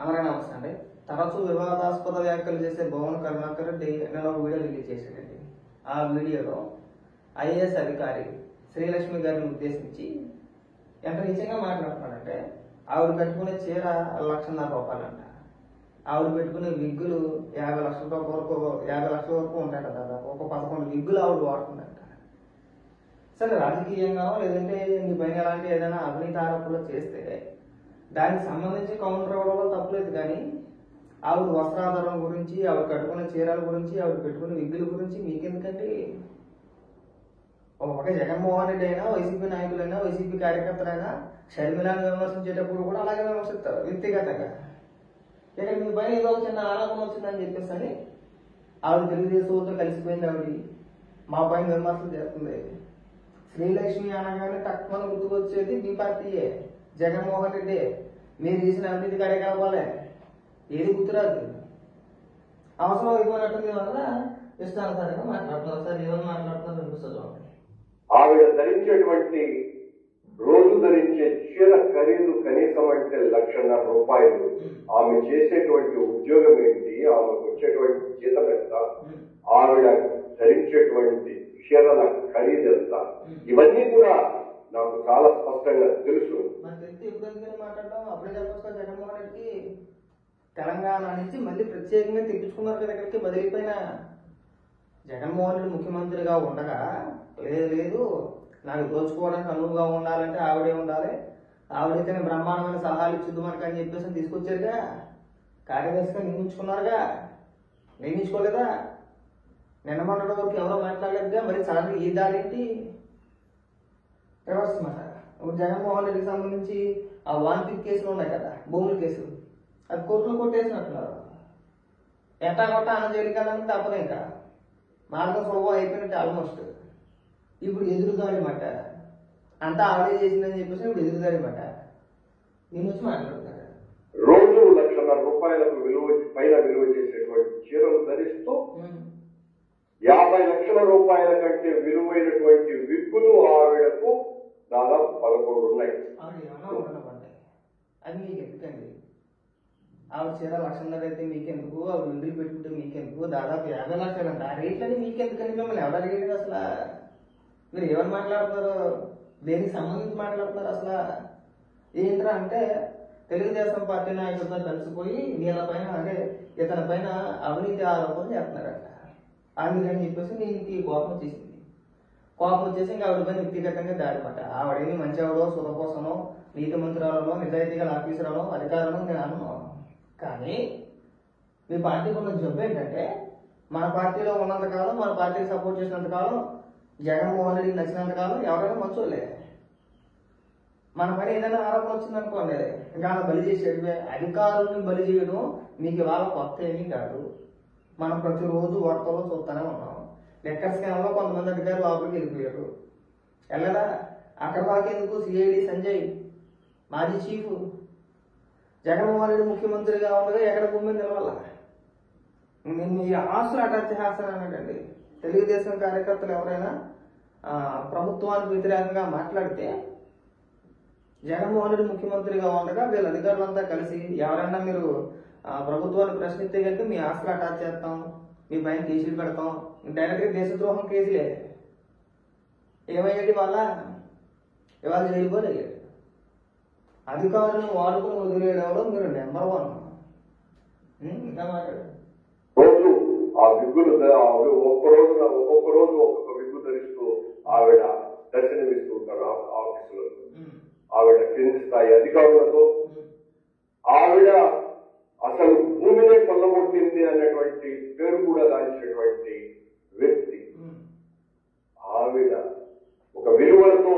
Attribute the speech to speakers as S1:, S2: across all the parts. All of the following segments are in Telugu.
S1: అందరికీ నమస్తే అండి. తరచూ వివాదాస్పద వ్యాఖ్యలు చేసే భువన కరుణాకర్ రెడ్డి నిన్న ఒక వీడియో రిలీజ్ చేశాడండి. ఆ వీడియోలో ఐఏఎస్ అధికారి శ్రీలక్ష్మి గారిని ఉద్దేశించి ఎంత నిజంగా మాట్లాడుతున్నాడంటే, ఆవిడ పెట్టుకునే చీర 1,50,000 రూపాయలంట, ఆవిడ పెట్టుకునే విగ్గులు 50 లక్షల వరకు 50 లక్షల వరకు ఉంటాయట. దాదాపు ఒక 11 విగ్గులు ఆవిడ వాడుతుందంట. సరే, రాజకీయంగానో లేదంటే నీ పైన ఎలాంటి ఏదైనా అవినీతి ఆరోపణలు చేస్తే దానికి సంబంధించి కౌంటర్ ఇవ్వడంలో తప్పలేదు. కానీ ఆవిడ వస్త్రాధారం గురించి, ఆవిడ కట్టుకున్న చీరల గురించి, ఆవిడ పెట్టుకున్న విగ్గుల గురించి మీకెందుకండి? ఒక జగన్మోహన్ రెడ్డి అయినా, వైసీపీ నాయకులైనా, వైసీపీ కార్యకర్తలైనా షర్మిలాని విమర్శించేటప్పుడు కూడా అలాగే విమర్శిస్తారు వ్యక్తిగతంగా. ఇక్కడ మీ పైన ఏదో చిన్న ఆరోపణ వచ్చిందని చెప్పేసి అని ఆవిడ తెలుగుదేశంతో కలిసిపోయింది. ఆవిడ మా పైన విమర్శలు చేస్తుంది. శ్రీలక్ష్మి అనగానే తక్కువ గుర్తుకొచ్చేది మీ పార్టీయే, జగన్మోహన్ రెడ్డి. మీరు చేసిన అభివృద్ధి కార్యకలాపాలే, ఏది గుర్తురాదు. అవసరం ఎక్కువనట్టుంది వల్ల ఇష్టానుసారంగా మాట్లాడుతున్నారు. సార్ ఏమని మాట్లాడుతున్నారు అనిపిస్తుంది.
S2: ఆవిడ ధరించేటువంటి రోజు ధరించే చీర ఖరీదు కనీసం అంటే 1,00,000 రూపాయలు. ఆమె చేసేటువంటి ఉద్యోగం ఏంటి, ఆమెకు వచ్చేటువంటి జీతం ఎంత, ఆవిడ ధరించేటువంటి చీరల ఖరీదు ఎంత, ఇవన్నీ కూడా నాకు చాలా స్పష్టంగా తెలుసు.
S1: మాట్లాడడం అప్పుడే చెప్పొచ్చు. జగన్మోహన్ రెడ్డికి తెలంగాణ నుంచి మళ్ళీ ప్రత్యేకంగా తెప్పించుకున్నారు కదా ఇక్కడికి బదిలీపైన. జగన్మోహన్ రెడ్డి ముఖ్యమంత్రిగా ఉండగా లేదు నాకు దోచుకోవడానికి అనువుగా ఉండాలంటే ఆవిడే ఉండాలి, ఆవిడైతేనే బ్రహ్మాండమైన సలహాలు ఇచ్చుద్దు మనకు అని చెప్పేసి తీసుకొచ్చారుగా. కార్యదర్శిగా నియమించుకున్నారుగా, నియమించుకోలేదా? నిన్న మొన్నటి వరకు ఎవరో మాట్లాడలేదుగా. మరి సడన్గా ఈ దాడేంటి? రివర్స్ మాట. ఇప్పుడు జగన్మోహన్ రెడ్డికి సంబంధించి ఆ 1 కేసులు ఉన్నాయి కదా, భూముల కేసులు, అది కోర్టులో కొట్టేసినట్టున్నారు. ఎట్టా కొట్ట అన్న జైలుకి వెళ్ళడానికి తప్పదు. ఇంకా మార్గం సులభం అయిపోయినట్టు ఆల్మోస్ట్. ఇప్పుడు ఎదురుదాడి మాట అంతా ఆవిడే చేసిందని చెప్పేసి ఇప్పుడు ఎదురుదాడి మాట నేను వచ్చి మాట్లాడుతాను.
S2: రోజు 1,00,000 రూపాయలకు పైన విలువ చేసేటువంటి చీరలు ధరిస్తూ 50 లక్షల రూపాయల కంటే విలువైనటువంటి విగ్గులు ఆవిడకు దాదాపు 11 ఉన్నాయి.
S1: ఆవిడ ఏమన్నా ఉండపడ్డాయి, అది మీకు ఎందుకండి? ఆవిడ చీర 1,00,000 అయితే మీకెందుకు? ఆవిడ విందులు పెట్టుకుంటే మీకెందుకు? దాదాపు 50 లక్షలు అంట. ఆ రేట్లని మీకెందుకండి? మిమ్మల్ని ఎవరు అడిగేది అసలు? మీరు ఏమని మాట్లాడుతున్నారు? దేనికి సంబంధించి మాట్లాడుతున్నారు అసలు? ఏంట్రా అంటే తెలుగుదేశం పార్టీ నాయకులతో కలిసిపోయి వీళ్ళపైన అంటే ఇతని పైన అవినీతి ఆరోపణలు చేస్తున్నారంట. అందుకని చెప్పేసి దీనికి కోపం వచ్చేసింది. కోపం వచ్చేసి ఇంకా ఆవిడ పైన వ్యక్తిగతంగా దాడిపడ్డ. ఆవిడేమి మంచి ఆవిడో, సుఖకోసమో, నీతి మంత్రాలనో, నిజాయితీగా ఆఫీసరానో, అధికారులను నేను అన్నాను. కానీ మీ పార్టీకి ఉన్న జబ్బు ఏంటంటే, మన పార్టీలో ఉన్నంతకాలం, మన పార్టీకి సపోర్ట్ చేసినంతకాలం, జగన్మోహన్ రెడ్డికి నచ్చినంతకాలం ఎవరైనా మంచోళ్ళే. మన పైన ఏదైనా ఆరోపణ వచ్చిందనుకోండి, ఇంకా బలి చేసేటివే. అధికారులను బలి చేయడం మీకు ఇవాళ కొత్త ఏమీ కాదు. మనం ప్రతిరోజు వార్తల్లో చూస్తూనే ఉన్నాం. లెక్కర్ స్కామ్లో కొంతమంది అధికారులు లోపలికి వెళ్ళిపోయారు. వెళ్ళదా? అక్కడ ఎందుకు సిఐడి సంజయ్ మాజీ చీఫ్ జగన్మోహన్ రెడ్డి ముఖ్యమంత్రిగా ఉండగా ఎక్కడ భూమి నిలవాల? నేను ఈ ఆస్తులు అటాచ్ చేస్తానన్నాడండి. తెలుగుదేశం కార్యకర్తలు ఎవరైనా ప్రభుత్వానికి వ్యతిరేకంగా మాట్లాడితే జగన్మోహన్ రెడ్డి ముఖ్యమంత్రిగా ఉండగా వీళ్ళ అధికారులంతా కలిసి ఎవరైనా మీరు ప్రభుత్వాన్ని ప్రశ్నిస్తే కనుక మీ ఆస్తులు అటాచ్ చేస్తాం, మీ పైన కేసులు పెడతాం, డైరెక్ట్గా దేశద్రోహం కేసులే. ఏమయ్యాడు ఇవాళ జైలుపోలేదు. అధికారులను వాడుకుని వదిలేయడంలో మీరు నెంబర్ 1. ఇంకా మాట్లాడు.
S2: రోజు ఆ విగ్గులు ఒక్కొక్క రోజు ఒక్కొక్క విగ్గు ధరిస్తూ ఆవిడ దర్శనమిస్తూ ఉంటారు ఆఫీసులో. ఆవిడ కింది స్థాయి అధికారులతో ఆవిడ అసలు భూమినే కొల్లగొట్టింది అన్నటువంటి పేరు కూడా దాల్చినటువంటి వ్యక్తి. ఆవిడ ఒక విలువలతో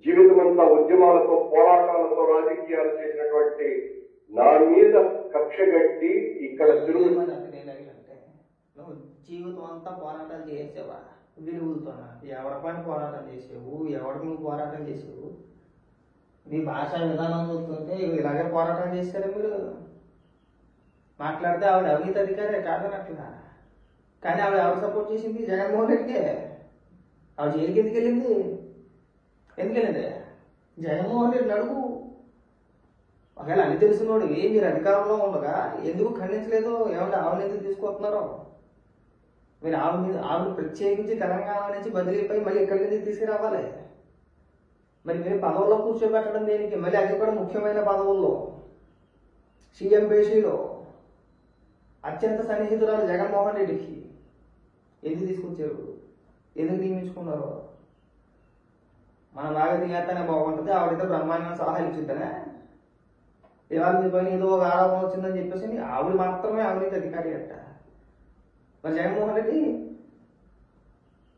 S2: జీవితమంతా ఉద్యమాలతో, పోరాటాలతో, రాజకీయాలు చేసినటువంటి నా మీద కక్ష గట్టి ఇక్కడ
S1: జీవితం అంతా పోరాటాలు చేసేవా? విలువలతోనా? ఎవరి పైన పోరాటం చేసేవు? ఎవరికి నువ్వు పోరాటం చేసేవు? మీ భాషా విధానం చూస్తుంటే ఇలాగే పోరాటం చేశారా మీరు? మాట్లాడితే ఆవిడ అవినీతి అధికారే కాదనట్లా. కానీ ఆవిడ ఎవరు సపోర్ట్ చేసింది? జగన్మోహన్ రెడ్డికే. ఆవిడ జైలుకి ఎందుకు వెళ్ళింది? జగన్మోహన్ రెడ్డి అడుగు. ఒకవేళ అన్ని తెలిసినోడు మీరు అధికారంలో ఉండగా ఎందుకు ఖండించలేదు? ఏమంటే ఆవిడ ఎందుకు తీసుకొస్తున్నారో? మీరు ఆవిడ ప్రత్యేకించి తెలంగాణ నుంచి బదిలీపై మళ్ళీ ఇక్కడికి ఎందుకు తీసుకురావాలి? మరి మీరు పదవుల్లో కూర్చోబెట్టడం దేనికి? మళ్ళీ అది కూడా ముఖ్యమైన పదవుల్లో, సీఎం పేషీలో అత్యంత సన్నిహితురాలు జగన్మోహన్ రెడ్డికి ఎందుకు తీసుకొచ్చారు? ఎందుకు నియమించుకున్నారు? మన బాగా తినేస్తేనే బాగుంటుంది, ఆవిడైతే బ్రహ్మాండంగా సలహాలు ఇచ్చిద్దనే. ఇవాళ మీ పైన ఏదో ఒక ఆరోపణ వచ్చిందని చెప్పేసి ఆవిడ మాత్రమే అవినీతి అధికారి అట్ట. మరి జగన్మోహన్ రెడ్డి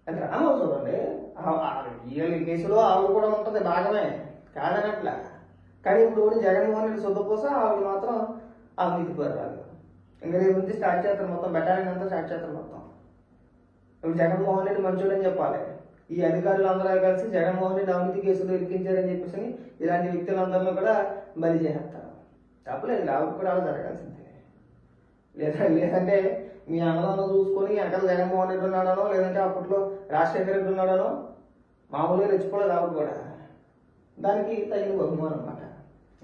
S1: అది రావాలి చూడండి. ఈ కేసులో ఆవిడ కూడా ఉంటుంది, భాగమే కాదనట్లా. కానీ ఇప్పుడు జగన్మోహన్ రెడ్డి సొద్దుపోసా ఆవిడ మాత్రం అవినీతి పరురాలు. ఇంకా రేపు నుంచి స్టార్ట్ చేస్తారు మొత్తం, బెటాలియన్ అంతా స్టార్ట్ చేస్తారు మొత్తం. ఇప్పుడు జగన్మోహన్ రెడ్డి మంచోడని చెప్పాలి. ఈ అధికారులు అందరూ కలిసి జగన్మోహన్ రెడ్డి అవినీతి కేసులు ఇరికించారని చెప్పేసి ఇలాంటి వ్యక్తులందరినీ కూడా బలి చేస్తారు. తప్పలేదు, ఆవిడ కూడా అలా జరగాల్సిందే. లేదంటే మీ అన్నదాన్ని చూసుకొని వెనకాల జగన్మోహన్ రెడ్డి ఉన్నాడనో, లేదంటే అప్పట్లో రాజశేఖర రెడ్డి ఉన్నాడనో మామూలుగా రెచ్చిపోలేదు ఆవిడ కూడా. దానికి తగిన బహుమానం అన్నమాట.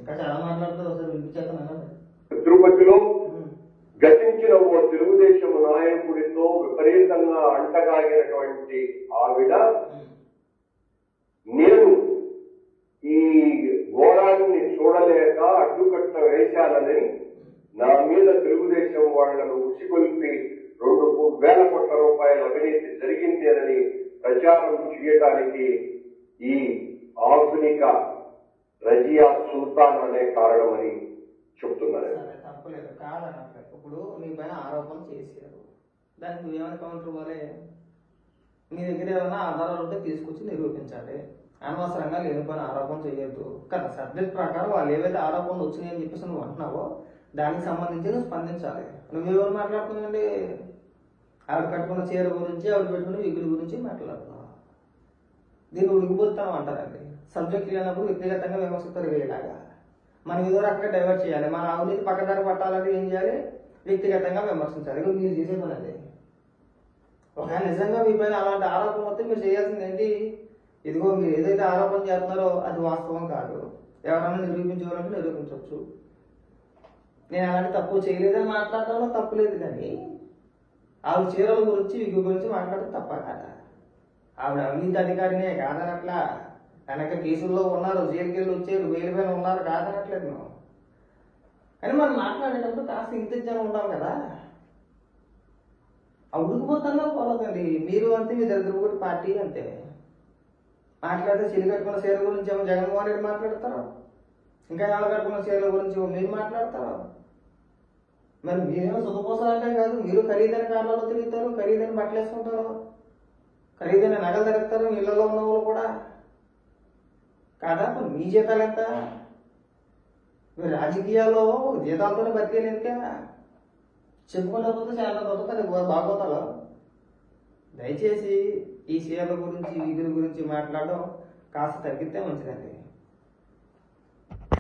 S1: ఇంకా చాలా మాట్లాడుతుంది, ఒకసారి వినిపించేస్తాను.
S2: తిరుపతిలో గతించిన ఓ తెలుగుదేశం నాయకుడితో విపరీతంగా అంటగాగినటువంటి ఆవిడ, నేను ఈ ఘోరాన్ని చూడలేక అడ్డుకట్ట వేశానని నా మీద తెలుగుదేశం వాళ్లను ఉసిగొల్పి 2,000 కోట్ల రూపాయల అవినీతి జరిగిందేనని ప్రచారం చేయడానికి ఈ ఆధునిక రజియా సుల్తాన్ అనే కారణమని చెప్తున్నారు.
S1: తప్పలేదు, కాదన్నట్టు. ఇప్పుడు నీ పైన ఆరోపణలు చేశారు, దానికి నువ్వేమైనా కౌంటర్ ఇవ్వాలి? నీ దగ్గర ఏమైనా ఆధారాలు ఉంటే తీసుకొచ్చి నిరూపించాలి. అనవసరంగా లేనిపోయిన ఆరోపణ చేయొద్దు కదా. సబ్జెక్ట్ ప్రకారం వాళ్ళు ఏవైతే ఆరోపణలు వచ్చినాయని చెప్పేసి నువ్వు అంటున్నావో దానికి సంబంధించి నువ్వు స్పందించాలి. నువ్వెవరు మాట్లాడుతున్నావండి? ఆవిడ కట్టుకున్న చీర గురించి, ఆవిడ పెట్టుకున్న విగుల గురించి మాట్లాడుతున్నావు. దీన్ని ఉడికిపోతాను అంటారండి. సబ్జెక్ట్ లేనప్పుడు వ్యక్తిగతంగా విమర్శిస్తారు వీళ్ళలాగా. మనం ఏదో రకంగా డైవర్ట్ చేయాలి. మన అవినీతి పక్కదారి పట్టాలంటే ఏం చేయాలి? వ్యక్తిగతంగా విమర్శించాలి. ఇక మీరు చేసే పని అదే. ఒకవేళ నిజంగా మీ పైన అలాంటి ఆరోపణ వస్తే మీరు చేయాల్సింది ఏంటి? ఇదిగో మీరు ఏదైతే ఆరోపణ చేస్తున్నారో అది వాస్తవం కాదు, ఎవరైనా నిరూపించుకోవాలంటే నిరూపించవచ్చు. నేను అలాంటి తప్పు చేయలేదని మాట్లాడటంలో తప్పు లేదు. కానీ ఆవిడ చీరల గురించి విగ్గు గురించి మాట్లాడటం తప్ప కదా. ఆవిడ అవినీతి అధికారినే కాదనట్లా. వెనక కేసుల్లో ఉన్నారు, జైలుకి వెళ్ళి వచ్చారు, వేలు పైన ఉన్నారు కాదనట్లేదు మేము. కానీ మనం మాట్లాడేటప్పుడు కాస్త ఇంతజ్ఞానం ఉండాలి కదా. ఉడికిపోతున్నా పోలేదండి. మీరు అంతే, మీ దరిద్రపుడి పార్టీ అంతే. మాట్లాడితే చెల్లి కట్టుకున్న చీర గురించి ఏమో జగన్మోహన్ రెడ్డి మాట్లాడతారు, ఇంకా ఎవరు కట్టుకున్న చీరల గురించి మీరు మాట్లాడతారు. మరి మీరేమో సుఖపోసాలంటే కాదు, మీరు ఖరీదైన కార్లలో తిరుగుతారు, ఖరీదైన బట్టలు వేసుకుంటారు, ఖరీదైన నగలు ధరిస్తారు, ఇళ్లలో ఉన్న వాళ్ళు కూడా కాదా. మీ జీతాలు ఎంత? మీరు రాజకీయాల్లో జీతాలతోనే బతికేలేదు కదా. చెప్పుకోలేకపోతే చాలా దొరుకుతుంది బాగోతాలో. దయచేసి ఈ చీరల గురించి, వీధుల గురించి మాట్లాడడం కాస్త తగ్గితే మంచిదండి.